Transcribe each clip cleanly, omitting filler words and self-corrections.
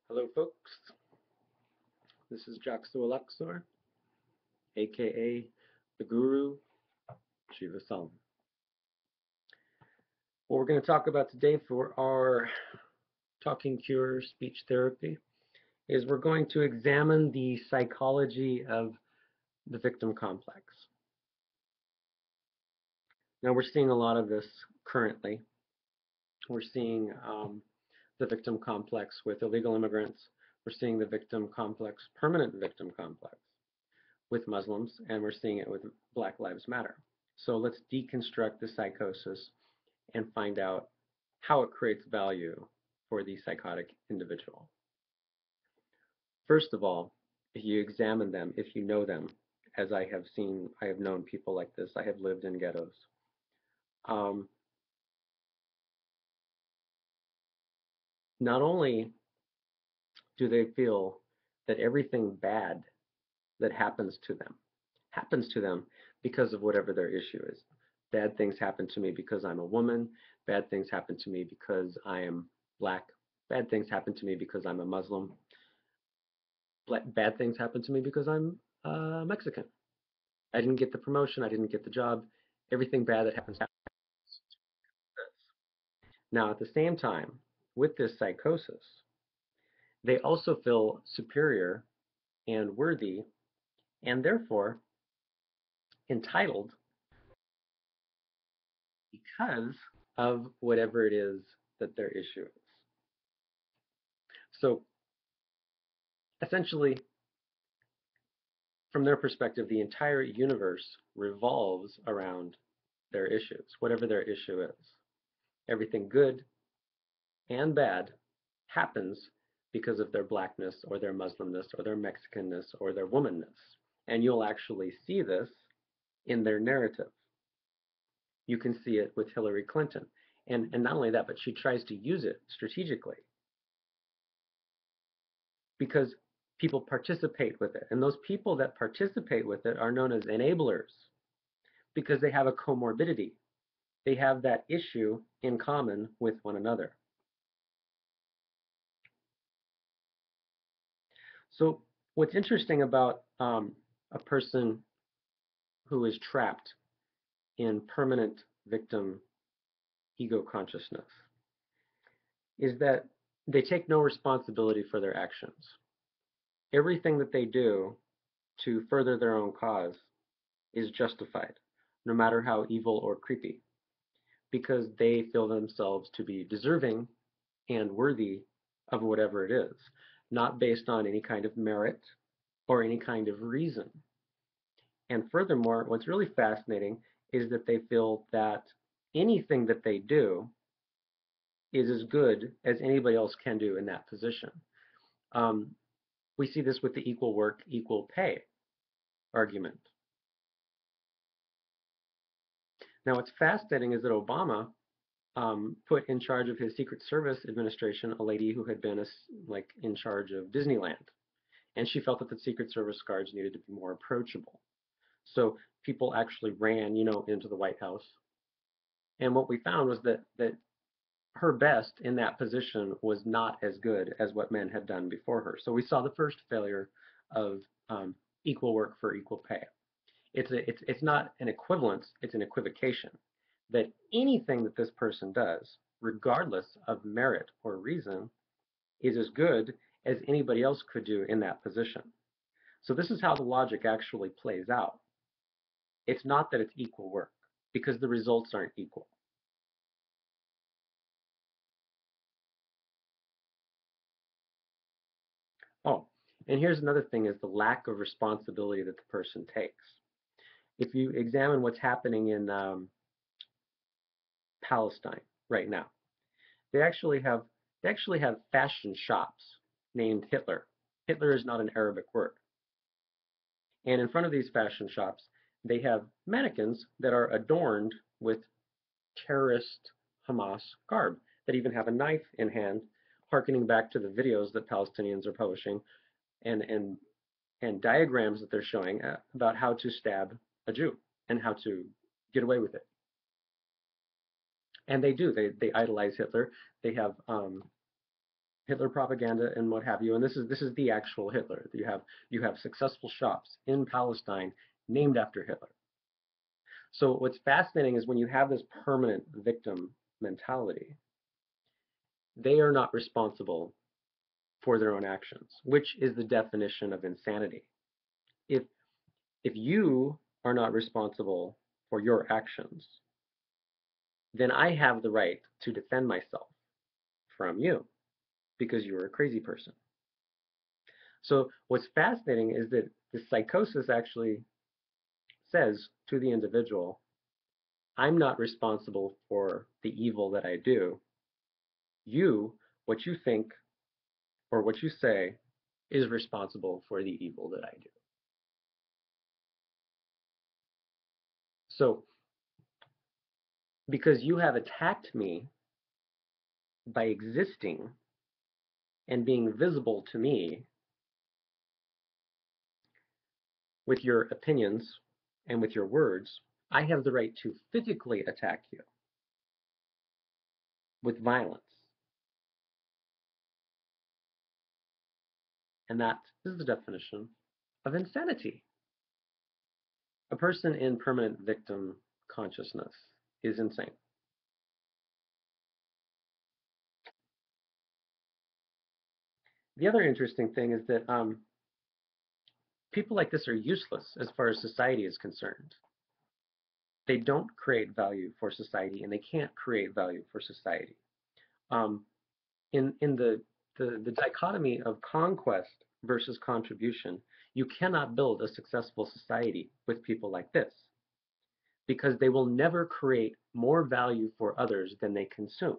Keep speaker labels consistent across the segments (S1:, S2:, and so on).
S1: Hello, folks. This is Joxua Luxor, A.K.A. the Guru Shivah Solomon. What we're going to talk about today for our Talking Cure speech therapy is we're going to examine the psychology of the victim complex. Now, we're seeing a lot of this currently. We're seeing the victim complex with illegal immigrants. We're seeing the victim complex, permanent victim complex, with Muslims, and we're seeing it with Black Lives Matter. So let's deconstruct the psychosis and find out how it creates value for the psychotic individual. First of all, if you examine them, if you know them, as I have known people like this, I have lived in ghettos. Not only do they feel that everything bad that happens to them because of whatever their issue is. Bad things happen to me because I'm a woman. Bad things happen to me because I am black. Bad things happen to me because I'm a Muslim. Bad things happen to me because I'm Mexican. I didn't get the promotion. I didn't get the job. Everything bad that happens. Now, at the same time, with this psychosis, they also feel superior and worthy and therefore entitled because of whatever it is that their issue is. So essentially, from their perspective, the entire universe revolves around their issues, whatever their issue is. Everything good and bad happens because of their blackness or their Muslimness or their Mexicanness or their womanness. And you'll actually see this in their narrative. You can see it with Hillary Clinton. And not only that, but she tries to use it strategically because people participate with it. And those people that participate with it are known as enablers because they have a comorbidity. They have that issue in common with one another. So what's interesting about a person who is trapped in permanent victim ego consciousness is that they take no responsibility for their actions. Everything that they do to further their own cause is justified, no matter how evil or creepy, because they feel themselves to be deserving and worthy of whatever it is, not based on any kind of merit or any kind of reason. And furthermore, what's really fascinating is that they feel that anything that they do is as good as anybody else can do in that position. We see this with the equal work, equal pay argument. Now, what's fascinating is that Obama put in charge of his Secret Service administration a lady who had been in charge of Disneyland, and she felt that the Secret Service guards needed to be more approachable. So people actually ran, into the White House, and what we found was that her best in that position was not as good as what men had done before her. So we saw the first failure of equal work for equal pay. It's not an equivalence, it's an equivocation. That anything that this person does, regardless of merit or reason, is as good as anybody else could do in that position. So this is how the logic actually plays out. It's not that it's equal work, because the results aren't equal. Oh, and here's another thing is the lack of responsibility that the person takes. If you examine what's happening in Palestine right now, they actually have fashion shops named Hitler. Hitler is not an Arabic word. And in front of these fashion shops, they have mannequins that are adorned with terrorist Hamas garb that even have a knife in hand, harkening back to the videos that Palestinians are publishing and diagrams that they're showing about how to stab a Jew and how to get away with it. And they do. They idolize Hitler. They have Hitler propaganda and what have you. And this is the actual Hitler. You have successful shops in Palestine named after Hitler. So what's fascinating is when you have this permanent victim mentality, they are not responsible for their own actions, which is the definition of insanity. If if you are not responsible for your actions, then I have the right to defend myself from you because you're a crazy person. So what's fascinating is that the psychosis actually says to the individual, I'm not responsible for the evil that I do. You, what you think or what you say, is responsible for the evil that I do. So because you have attacked me by existing and being visible to me with your opinions and with your words, I have the right to physically attack you with violence. And that is the definition of insanity. A person in permanent victim consciousness is insane. The other interesting thing is that people like this are useless as far as society is concerned. They don't create value for society, and they can't create value for society. Um, in the dichotomy of conquest versus contribution, you cannot build a successful society with people like this because they will never create more value for others than they consume.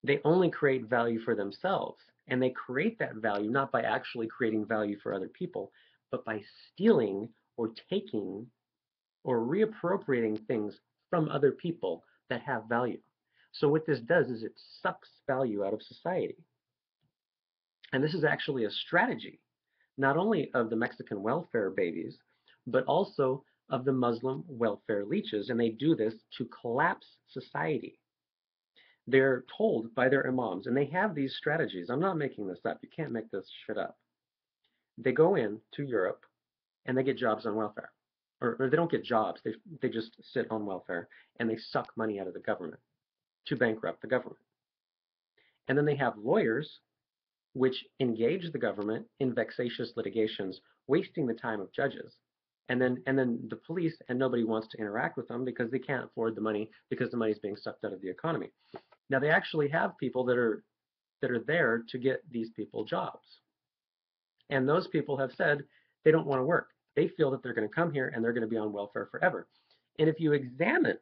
S1: They only create value for themselves, and they create that value not by actually creating value for other people, but by stealing or taking or reappropriating things from other people that have value. So what this does is it sucks value out of society. And this is actually a strategy, not only of the Mexican welfare babies, but also of the Muslim welfare leeches. And they do this to collapse society. They're told by their imams, and they have these strategies. I'm not making this up. You can't make this shit up. They go in to Europe and they get jobs on welfare. Or they don't get jobs, they just sit on welfare and they suck money out of the government to bankrupt the government. And then they have lawyers which engage the government in vexatious litigations, wasting the time of judges. And then the police and nobody wants to interact with them because they can't afford the money because the money is being sucked out of the economy. Now they actually have people that are there to get these people jobs. And those people have said they don't want to work. They feel that they're going to come here and they're going to be on welfare forever. And if you examine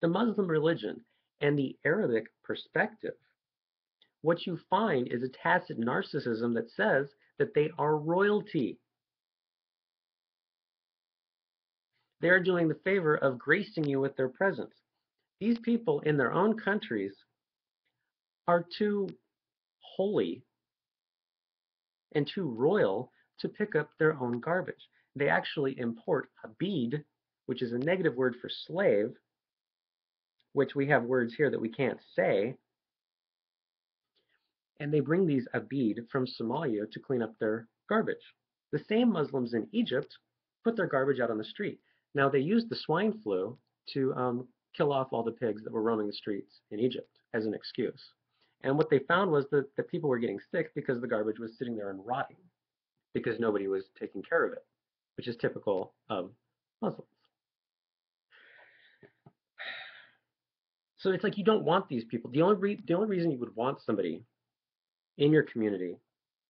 S1: the Muslim religion and the Arabic perspective, what you find is a tacit narcissism that says that they are royalty. They're doing the favor of gracing you with their presence. These people in their own countries are too holy and too royal to pick up their own garbage. They actually import abid, which is a negative word for slave, which we have words here that we can't say, and they bring these abid from Somalia to clean up their garbage. The same Muslims in Egypt put their garbage out on the street. Now they used the swine flu to kill off all the pigs that were roaming the streets in Egypt as an excuse. And what they found was that people were getting sick because the garbage was sitting there and rotting because nobody was taking care of it, which is typical of Muslims. So it's like you don't want these people. The only reason you would want somebody in your community,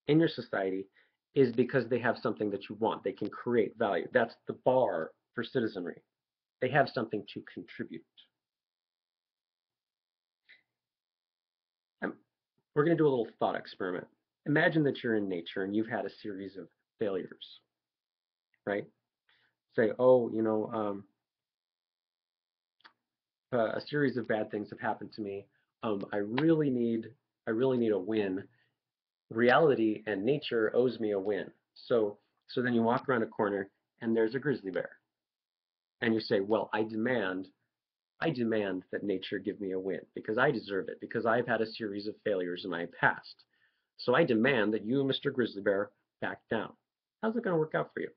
S1: in your society, is because they have something that you want. They can create value. That's the bar for citizenry. They have something to contribute. And we're going to do a little thought experiment. Imagine that you're in nature and you've had a series of failures, right? Say, oh, a series of bad things have happened to me. I really need a win. Reality and nature owes me a win. So then you walk around a corner and there's a grizzly bear. And you say, well, I demand I demand that nature give me a win because I deserve it, because I've had a series of failures and I passed. So I demand that you, Mr. Grizzly Bear, back down. How's it going to work out for you?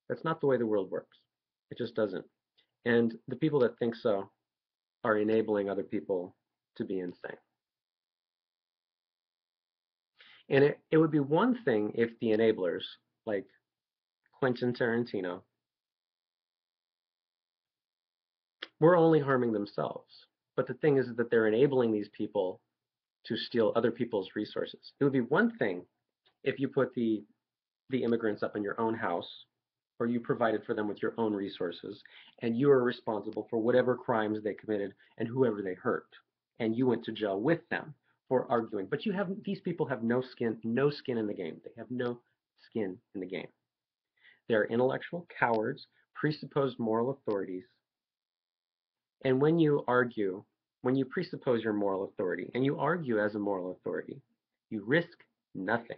S1: That's not the way the world works. It just doesn't. And the people that think so are enabling other people to be insane. And it would be one thing if the enablers, like Quentin Tarantino, were only harming themselves. But the thing is that they're enabling these people to steal other people's resources. It would be one thing if you put the immigrants up in your own house, or you provided for them with your own resources, and you are responsible for whatever crimes they committed and whoever they hurt, and you went to jail with them for arguing. But these people have no skin in the game. They have no skin in the game. They're intellectual cowards, presupposed moral authorities. And when you argue, when you presuppose your moral authority and you argue as a moral authority, you risk nothing.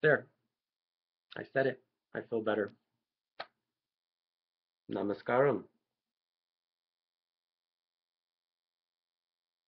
S1: There, I said it. I feel better. Namaskaram.